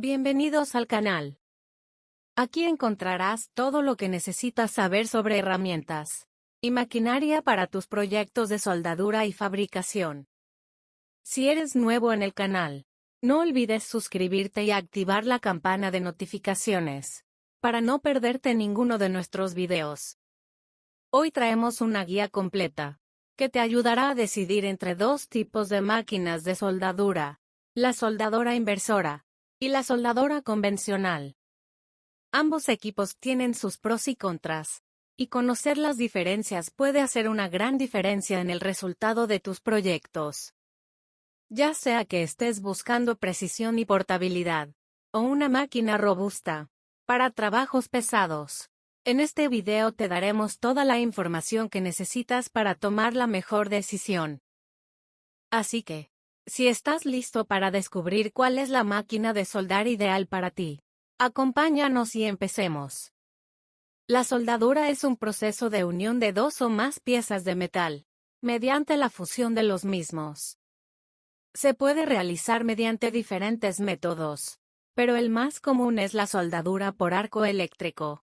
Bienvenidos al canal. Aquí encontrarás todo lo que necesitas saber sobre herramientas y maquinaria para tus proyectos de soldadura y fabricación. Si eres nuevo en el canal, no olvides suscribirte y activar la campana de notificaciones para no perderte ninguno de nuestros videos. Hoy traemos una guía completa que te ayudará a decidir entre dos tipos de máquinas de soldadura: la soldadora inversora y la soldadora convencional. Ambos equipos tienen sus pros y contras, y conocer las diferencias puede hacer una gran diferencia en el resultado de tus proyectos. Ya sea que estés buscando precisión y portabilidad, o una máquina robusta para trabajos pesados, en este video te daremos toda la información que necesitas para tomar la mejor decisión. Así que, si estás listo para descubrir cuál es la máquina de soldar ideal para ti, acompáñanos y empecemos. La soldadura es un proceso de unión de dos o más piezas de metal, mediante la fusión de los mismos. Se puede realizar mediante diferentes métodos, pero el más común es la soldadura por arco eléctrico.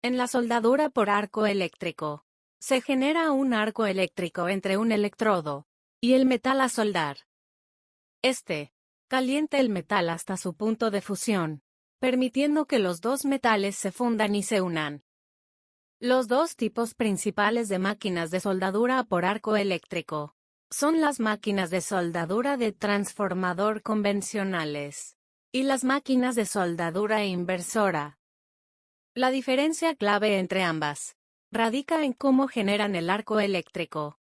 En la soldadura por arco eléctrico, se genera un arco eléctrico entre un electrodo y el metal a soldar. Este calienta el metal hasta su punto de fusión, permitiendo que los dos metales se fundan y se unan. Los dos tipos principales de máquinas de soldadura por arco eléctrico son las máquinas de soldadura de transformador convencionales y las máquinas de soldadura inversora. La diferencia clave entre ambas radica en cómo generan el arco eléctrico.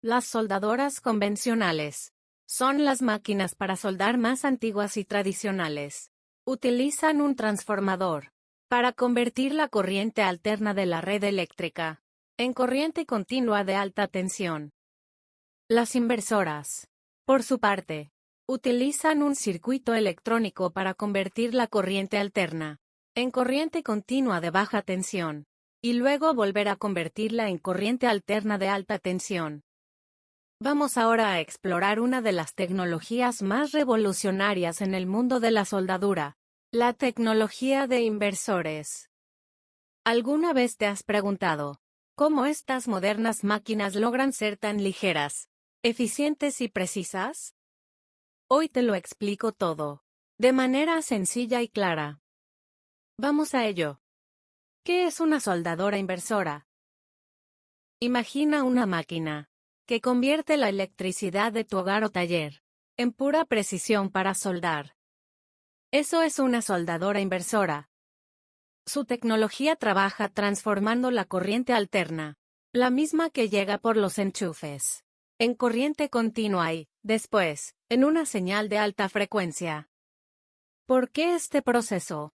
Las soldadoras convencionales son las máquinas para soldar más antiguas y tradicionales. Utilizan un transformador para convertir la corriente alterna de la red eléctrica en corriente continua de alta tensión. Las inversoras, por su parte, utilizan un circuito electrónico para convertir la corriente alterna en corriente continua de baja tensión, y luego volver a convertirla en corriente alterna de alta tensión. Vamos ahora a explorar una de las tecnologías más revolucionarias en el mundo de la soldadura: la tecnología de inversores. ¿Alguna vez te has preguntado cómo estas modernas máquinas logran ser tan ligeras, eficientes y precisas? Hoy te lo explico todo, de manera sencilla y clara. Vamos a ello. ¿Qué es una soldadora inversora? Imagina una máquina que convierte la electricidad de tu hogar o taller en pura precisión para soldar. Eso es una soldadora inversora. Su tecnología trabaja transformando la corriente alterna, la misma que llega por los enchufes, en corriente continua y, después, en una señal de alta frecuencia. ¿Por qué este proceso?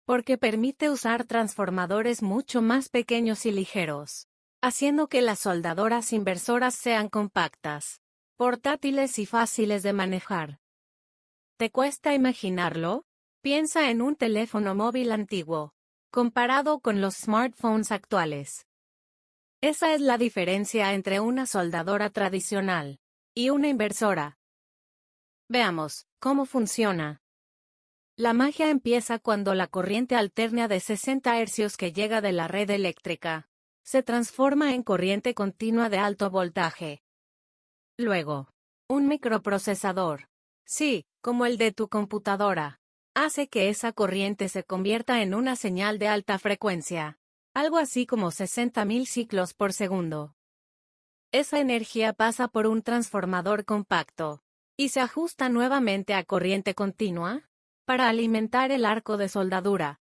Porque permite usar transformadores mucho más pequeños y ligeros, haciendo que las soldadoras inversoras sean compactas, portátiles y fáciles de manejar. ¿Te cuesta imaginarlo? Piensa en un teléfono móvil antiguo, comparado con los smartphones actuales. Esa es la diferencia entre una soldadora tradicional y una inversora. Veamos cómo funciona. La magia empieza cuando la corriente alterna de 60 hercios que llega de la red eléctrica se transforma en corriente continua de alto voltaje. Luego, un microprocesador, sí, como el de tu computadora, hace que esa corriente se convierta en una señal de alta frecuencia, algo así como 60.000 ciclos por segundo. Esa energía pasa por un transformador compacto y se ajusta nuevamente a corriente continua para alimentar el arco de soldadura.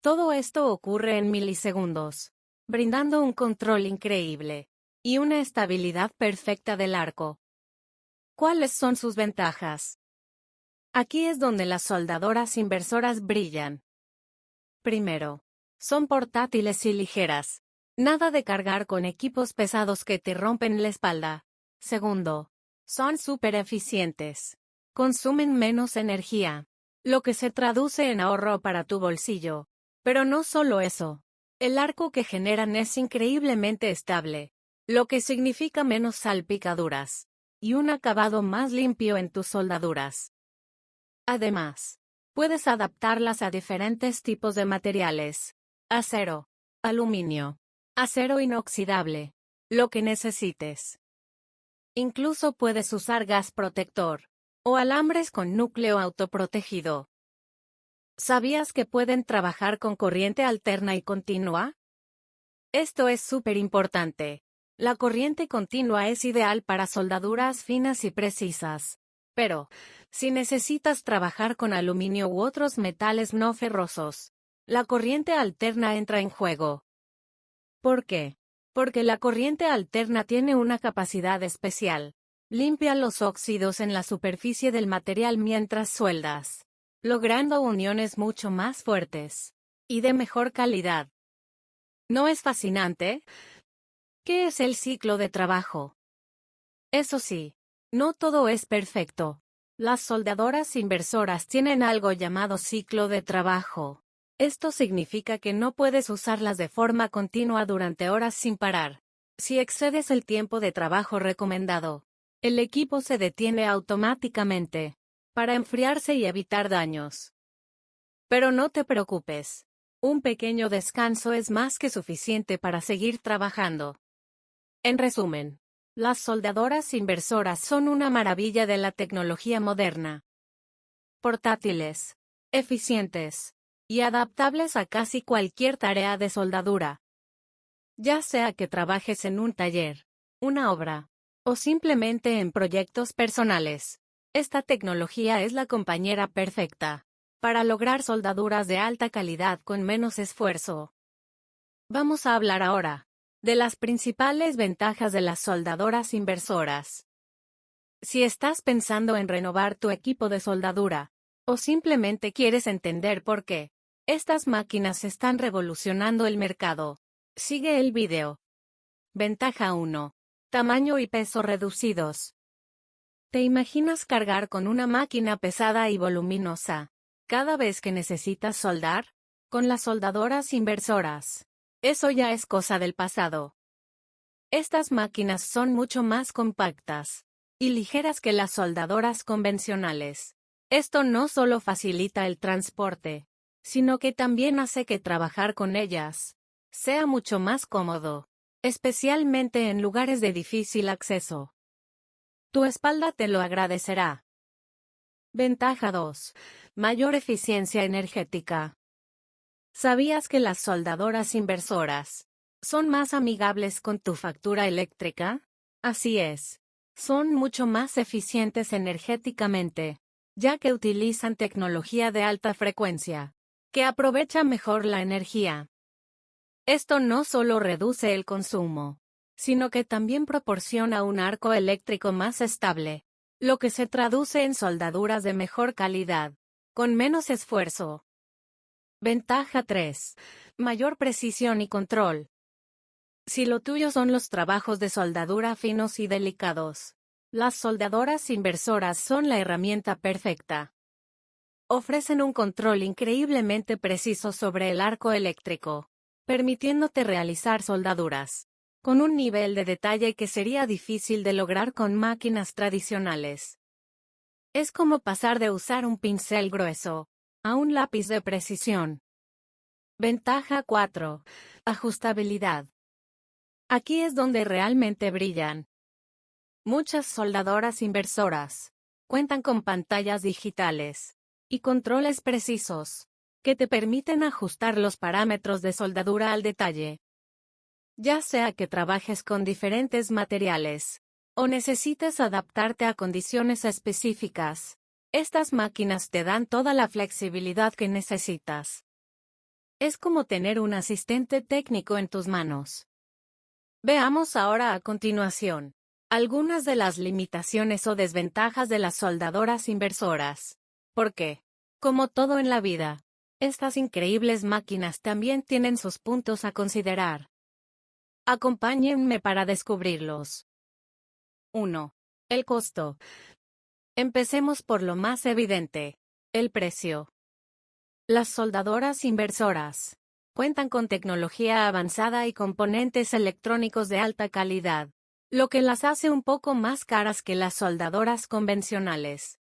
Todo esto ocurre en milisegundos, brindando un control increíble y una estabilidad perfecta del arco. ¿Cuáles son sus ventajas? Aquí es donde las soldadoras inversoras brillan. Primero, son portátiles y ligeras. Nada de cargar con equipos pesados que te rompen la espalda. Segundo, son súper eficientes. Consumen menos energía, lo que se traduce en ahorro para tu bolsillo. Pero no solo eso. El arco que generan es increíblemente estable, lo que significa menos salpicaduras y un acabado más limpio en tus soldaduras. Además, puedes adaptarlas a diferentes tipos de materiales: acero, aluminio, acero inoxidable, lo que necesites. Incluso puedes usar gas protector o alambres con núcleo autoprotegido. ¿Sabías que pueden trabajar con corriente alterna y continua? Esto es súper importante. La corriente continua es ideal para soldaduras finas y precisas. Pero, si necesitas trabajar con aluminio u otros metales no ferrosos, la corriente alterna entra en juego. ¿Por qué? Porque la corriente alterna tiene una capacidad especial. Limpia los óxidos en la superficie del material mientras sueldas, logrando uniones mucho más fuertes y de mejor calidad. ¿No es fascinante? ¿Qué es el ciclo de trabajo? Eso sí, no todo es perfecto. Las soldadoras inversoras tienen algo llamado ciclo de trabajo. Esto significa que no puedes usarlas de forma continua durante horas sin parar. Si excedes el tiempo de trabajo recomendado, el equipo se detiene automáticamente para enfriarse y evitar daños. Pero no te preocupes. Un pequeño descanso es más que suficiente para seguir trabajando. En resumen, las soldadoras inversoras son una maravilla de la tecnología moderna. Portátiles, eficientes y adaptables a casi cualquier tarea de soldadura. Ya sea que trabajes en un taller, una obra, o simplemente en proyectos personales, esta tecnología es la compañera perfecta para lograr soldaduras de alta calidad con menos esfuerzo. Vamos a hablar ahora de las principales ventajas de las soldadoras inversoras. Si estás pensando en renovar tu equipo de soldadura, o simplemente quieres entender por qué estas máquinas están revolucionando el mercado, sigue el video. Ventaja 1. Tamaño y peso reducidos. ¿Te imaginas cargar con una máquina pesada y voluminosa cada vez que necesitas soldar? Con las soldadoras inversoras, eso ya es cosa del pasado. Estas máquinas son mucho más compactas y ligeras que las soldadoras convencionales. Esto no solo facilita el transporte, sino que también hace que trabajar con ellas sea mucho más cómodo, especialmente en lugares de difícil acceso. Tu espalda te lo agradecerá. Ventaja 2. Mayor eficiencia energética. ¿Sabías que las soldadoras inversoras son más amigables con tu factura eléctrica? Así es. Son mucho más eficientes energéticamente, ya que utilizan tecnología de alta frecuencia, que aprovecha mejor la energía. Esto no solo reduce el consumo, sino que también proporciona un arco eléctrico más estable, lo que se traduce en soldaduras de mejor calidad, con menos esfuerzo. Ventaja 3. Mayor precisión y control. Si lo tuyo son los trabajos de soldadura finos y delicados, las soldadoras inversoras son la herramienta perfecta. Ofrecen un control increíblemente preciso sobre el arco eléctrico, permitiéndote realizar soldaduras con un nivel de detalle que sería difícil de lograr con máquinas tradicionales. Es como pasar de usar un pincel grueso a un lápiz de precisión. Ventaja 4. Ajustabilidad. Aquí es donde realmente brillan. Muchas soldadoras inversoras cuentan con pantallas digitales y controles precisos que te permiten ajustar los parámetros de soldadura al detalle. Ya sea que trabajes con diferentes materiales o necesites adaptarte a condiciones específicas, estas máquinas te dan toda la flexibilidad que necesitas. Es como tener un asistente técnico en tus manos. Veamos ahora a continuación algunas de las limitaciones o desventajas de las soldadoras inversoras. Porque, como todo en la vida, estas increíbles máquinas también tienen sus puntos a considerar. Acompáñenme para descubrirlos. 1. El costo. Empecemos por lo más evidente: el precio. Las soldadoras inversoras cuentan con tecnología avanzada y componentes electrónicos de alta calidad, lo que las hace un poco más caras que las soldadoras convencionales.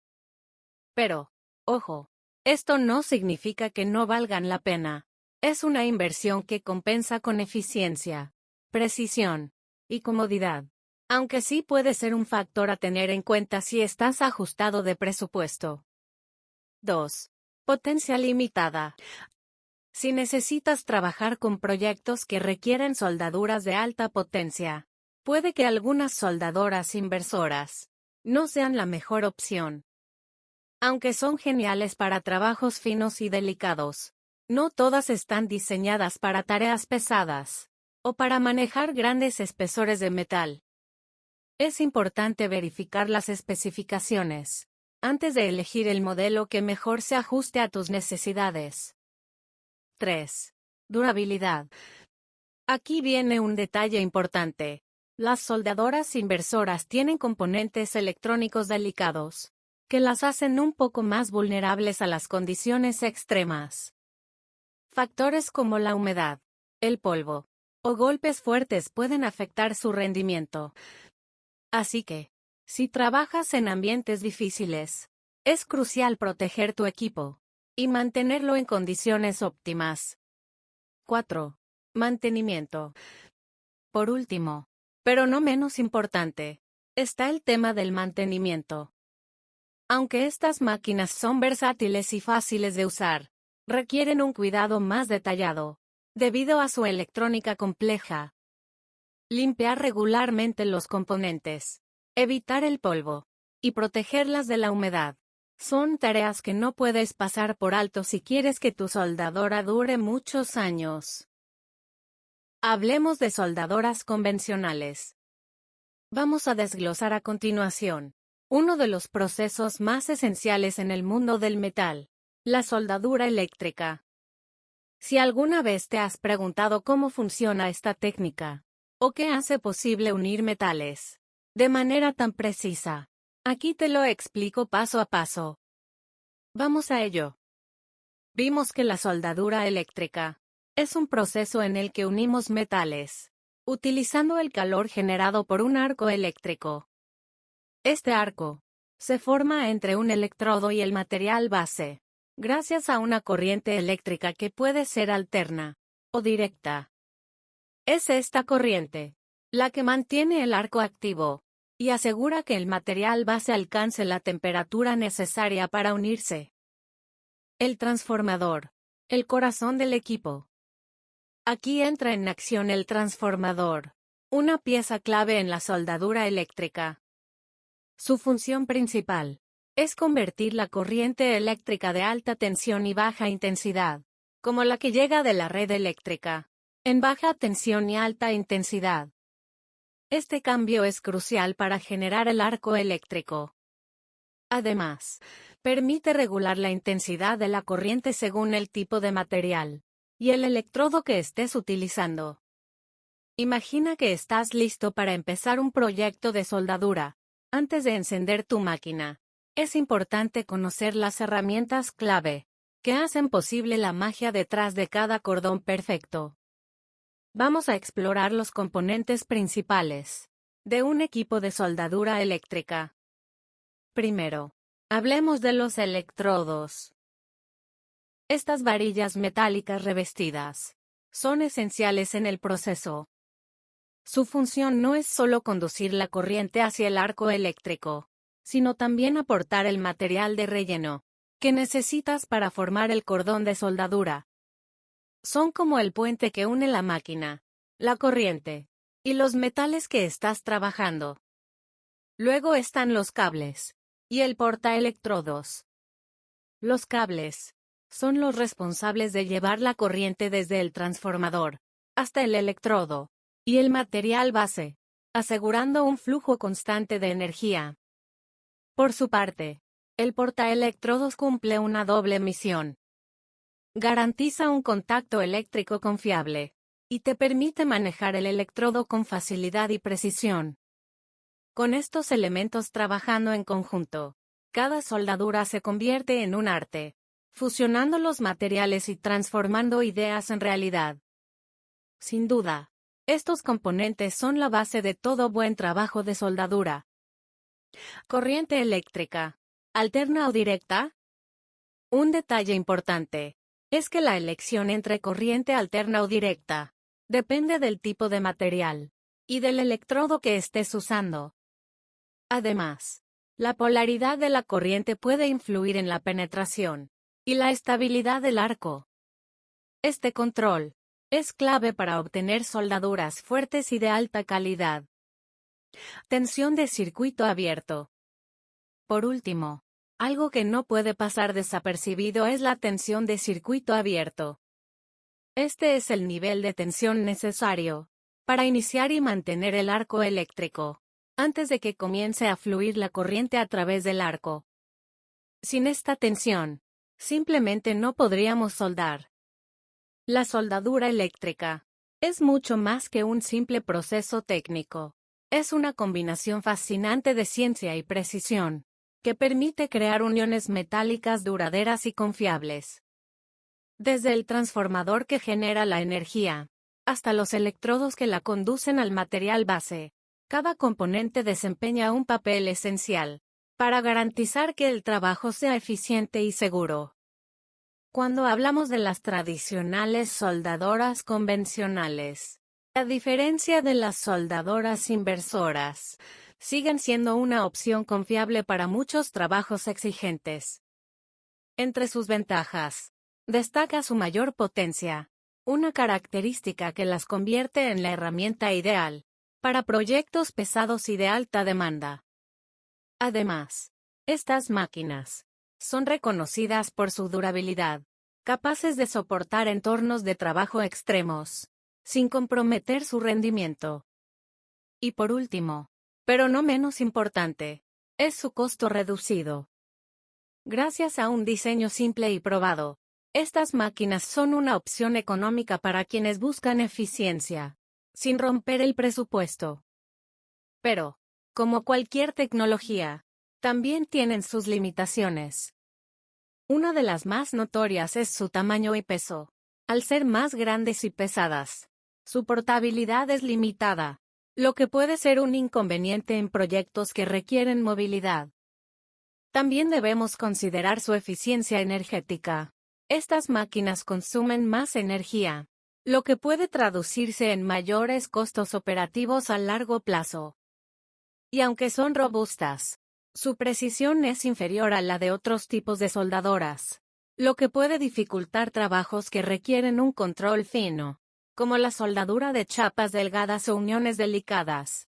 Pero, Ojo, esto no significa que no valgan la pena. Es una inversión que compensa con eficiencia, precisión y comodidad. Aunque sí puede ser un factor a tener en cuenta si estás ajustado de presupuesto. 2. Potencia limitada. Si necesitas trabajar con proyectos que requieren soldaduras de alta potencia, puede que algunas soldadoras inversoras no sean la mejor opción. Aunque son geniales para trabajos finos y delicados, no todas están diseñadas para tareas pesadas o para manejar grandes espesores de metal. Es importante verificar las especificaciones antes de elegir el modelo que mejor se ajuste a tus necesidades. 3. Durabilidad. Aquí viene un detalle importante. Las soldadoras inversoras tienen componentes electrónicos delicados, que las hacen un poco más vulnerables a las condiciones extremas. Factores como la humedad, el polvo o golpes fuertes pueden afectar su rendimiento. Así que, si trabajas en ambientes difíciles, es crucial proteger tu equipo y mantenerlo en condiciones óptimas. 4. Mantenimiento. Por último, pero no menos importante, está el tema del mantenimiento. Aunque estas máquinas son versátiles y fáciles de usar, requieren un cuidado más detallado, debido a su electrónica compleja. Limpiar regularmente los componentes, evitar el polvo y protegerlas de la humedad son tareas que no puedes pasar por alto si quieres que tu soldadora dure muchos años. Hablemos de soldadoras convencionales. Vamos a desglosar a continuación uno de los procesos más esenciales en el mundo del metal, la soldadura eléctrica. Si alguna vez te has preguntado cómo funciona esta técnica, o qué hace posible unir metales de manera tan precisa, aquí te lo explico paso a paso. Vamos a ello. Vimos que la soldadura eléctrica es un proceso en el que unimos metales, utilizando el calor generado por un arco eléctrico. Este arco se forma entre un electrodo y el material base, gracias a una corriente eléctrica que puede ser alterna o directa. Es esta corriente la que mantiene el arco activo y asegura que el material base alcance la temperatura necesaria para unirse. El transformador, el corazón del equipo. Aquí entra en acción el transformador, una pieza clave en la soldadura eléctrica. Su función principal es convertir la corriente eléctrica de alta tensión y baja intensidad, como la que llega de la red eléctrica, en baja tensión y alta intensidad. Este cambio es crucial para generar el arco eléctrico. Además, permite regular la intensidad de la corriente según el tipo de material y el electrodo que estés utilizando. Imagina que estás listo para empezar un proyecto de soldadura. Antes de encender tu máquina, es importante conocer las herramientas clave que hacen posible la magia detrás de cada cordón perfecto. Vamos a explorar los componentes principales de un equipo de soldadura eléctrica. Primero, hablemos de los electrodos. Estas varillas metálicas revestidas son esenciales en el proceso. Su función no es solo conducir la corriente hacia el arco eléctrico, sino también aportar el material de relleno que necesitas para formar el cordón de soldadura. Son como el puente que une la máquina, la corriente y los metales que estás trabajando. Luego están los cables y el portaelectrodos. Los cables son los responsables de llevar la corriente desde el transformador hasta el electrodo y el material base, asegurando un flujo constante de energía. Por su parte, el portaelectrodos cumple una doble misión. Garantiza un contacto eléctrico confiable y te permite manejar el electrodo con facilidad y precisión. Con estos elementos trabajando en conjunto, cada soldadura se convierte en un arte, fusionando los materiales y transformando ideas en realidad. Sin duda, estos componentes son la base de todo buen trabajo de soldadura. Corriente eléctrica, ¿alterna o directa? Un detalle importante es que la elección entre corriente alterna o directa depende del tipo de material y del electrodo que estés usando. Además, la polaridad de la corriente puede influir en la penetración y la estabilidad del arco. Este control es clave para obtener soldaduras fuertes y de alta calidad. Tensión de circuito abierto. Por último, algo que no puede pasar desapercibido es la tensión de circuito abierto. Este es el nivel de tensión necesario para iniciar y mantener el arco eléctrico antes de que comience a fluir la corriente a través del arco. Sin esta tensión, simplemente no podríamos soldar. La soldadura eléctrica es mucho más que un simple proceso técnico. Es una combinación fascinante de ciencia y precisión que permite crear uniones metálicas duraderas y confiables. Desde el transformador que genera la energía hasta los electrodos que la conducen al material base, cada componente desempeña un papel esencial para garantizar que el trabajo sea eficiente y seguro. Cuando hablamos de las tradicionales soldadoras convencionales, a diferencia de las soldadoras inversoras, siguen siendo una opción confiable para muchos trabajos exigentes. Entre sus ventajas, destaca su mayor potencia, una característica que las convierte en la herramienta ideal para proyectos pesados y de alta demanda. Además, estas máquinas son reconocidas por su durabilidad, capaces de soportar entornos de trabajo extremos, sin comprometer su rendimiento. Y por último, pero no menos importante, es su costo reducido. Gracias a un diseño simple y probado, estas máquinas son una opción económica para quienes buscan eficiencia, sin romper el presupuesto. Pero, como cualquier tecnología, también tienen sus limitaciones. Una de las más notorias es su tamaño y peso. Al ser más grandes y pesadas, su portabilidad es limitada, lo que puede ser un inconveniente en proyectos que requieren movilidad. También debemos considerar su eficiencia energética. Estas máquinas consumen más energía, lo que puede traducirse en mayores costos operativos a largo plazo. Y aunque son robustas, su precisión es inferior a la de otros tipos de soldadoras, lo que puede dificultar trabajos que requieren un control fino, como la soldadura de chapas delgadas o uniones delicadas.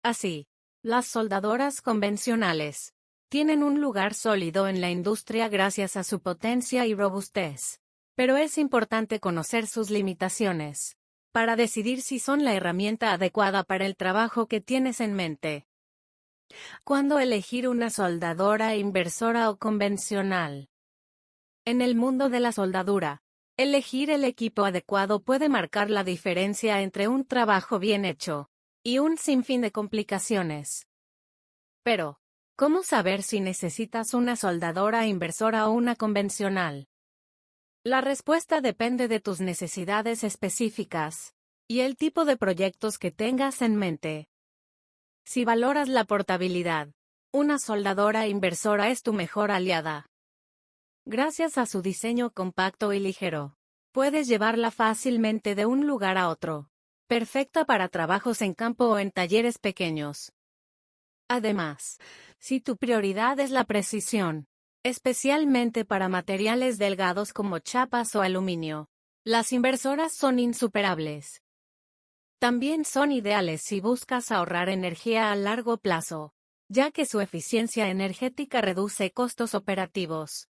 Así, las soldadoras convencionales tienen un lugar sólido en la industria gracias a su potencia y robustez, pero es importante conocer sus limitaciones para decidir si son la herramienta adecuada para el trabajo que tienes en mente. ¿Cuándo elegir una soldadora inversora o convencional? En el mundo de la soldadura, elegir el equipo adecuado puede marcar la diferencia entre un trabajo bien hecho y un sinfín de complicaciones. Pero, ¿cómo saber si necesitas una soldadora inversora o una convencional? La respuesta depende de tus necesidades específicas y el tipo de proyectos que tengas en mente. Si valoras la portabilidad, una soldadora inversora es tu mejor aliada. Gracias a su diseño compacto y ligero, puedes llevarla fácilmente de un lugar a otro, perfecta para trabajos en campo o en talleres pequeños. Además, si tu prioridad es la precisión, especialmente para materiales delgados como chapas o aluminio, las inversoras son insuperables. También son ideales si buscas ahorrar energía a largo plazo, ya que su eficiencia energética reduce costos operativos.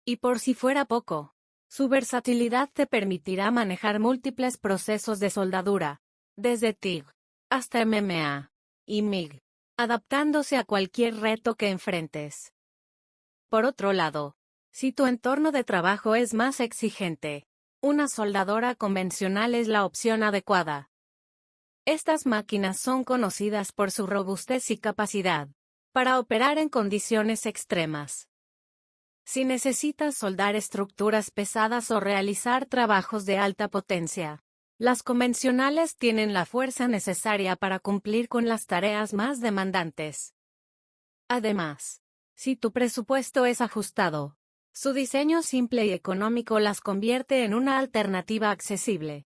Y por si fuera poco, su versatilidad te permitirá manejar múltiples procesos de soldadura, desde TIG hasta MMA y MIG, adaptándose a cualquier reto que enfrentes. Por otro lado, si tu entorno de trabajo es más exigente, una soldadora convencional es la opción adecuada. Estas máquinas son conocidas por su robustez y capacidad para operar en condiciones extremas. Si necesitas soldar estructuras pesadas o realizar trabajos de alta potencia, las convencionales tienen la fuerza necesaria para cumplir con las tareas más demandantes. Además, si tu presupuesto es ajustado, Su diseño simple y económico las convierte en una alternativa accesible.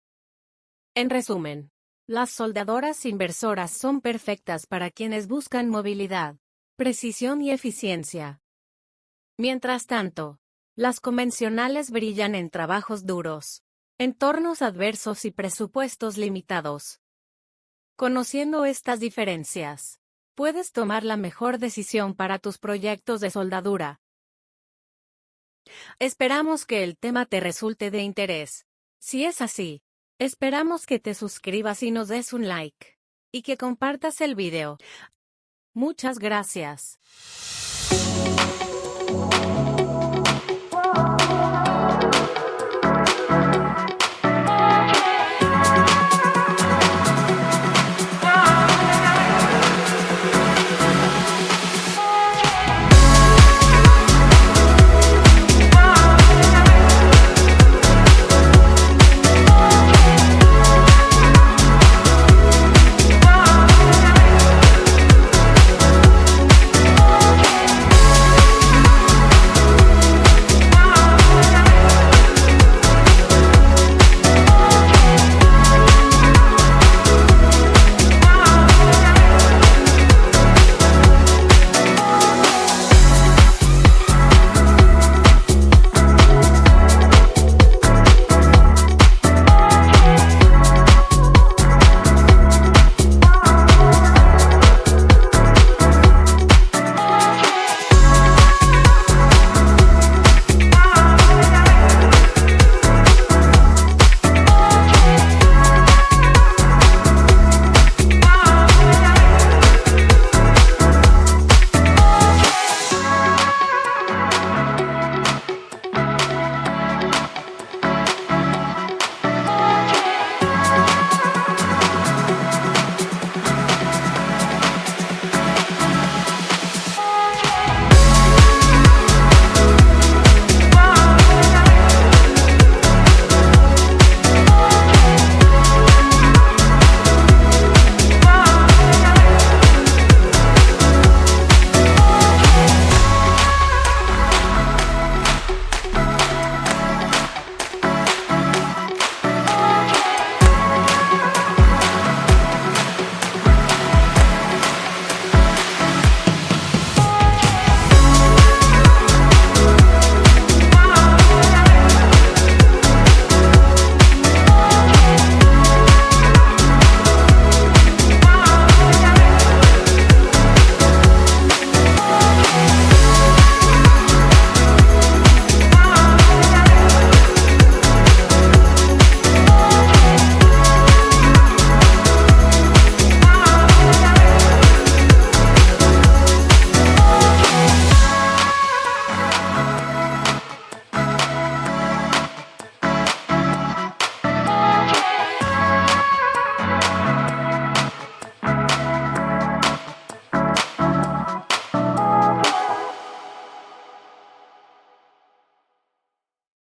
En resumen, las soldadoras inversoras son perfectas para quienes buscan movilidad, precisión y eficiencia. Mientras tanto, las convencionales brillan en trabajos duros, entornos adversos y presupuestos limitados. Conociendo estas diferencias, puedes tomar la mejor decisión para tus proyectos de soldadura. Esperamos que el tema te resulte de interés. Si es así, esperamos que te suscribas y nos des un like, y que compartas el video. Muchas gracias.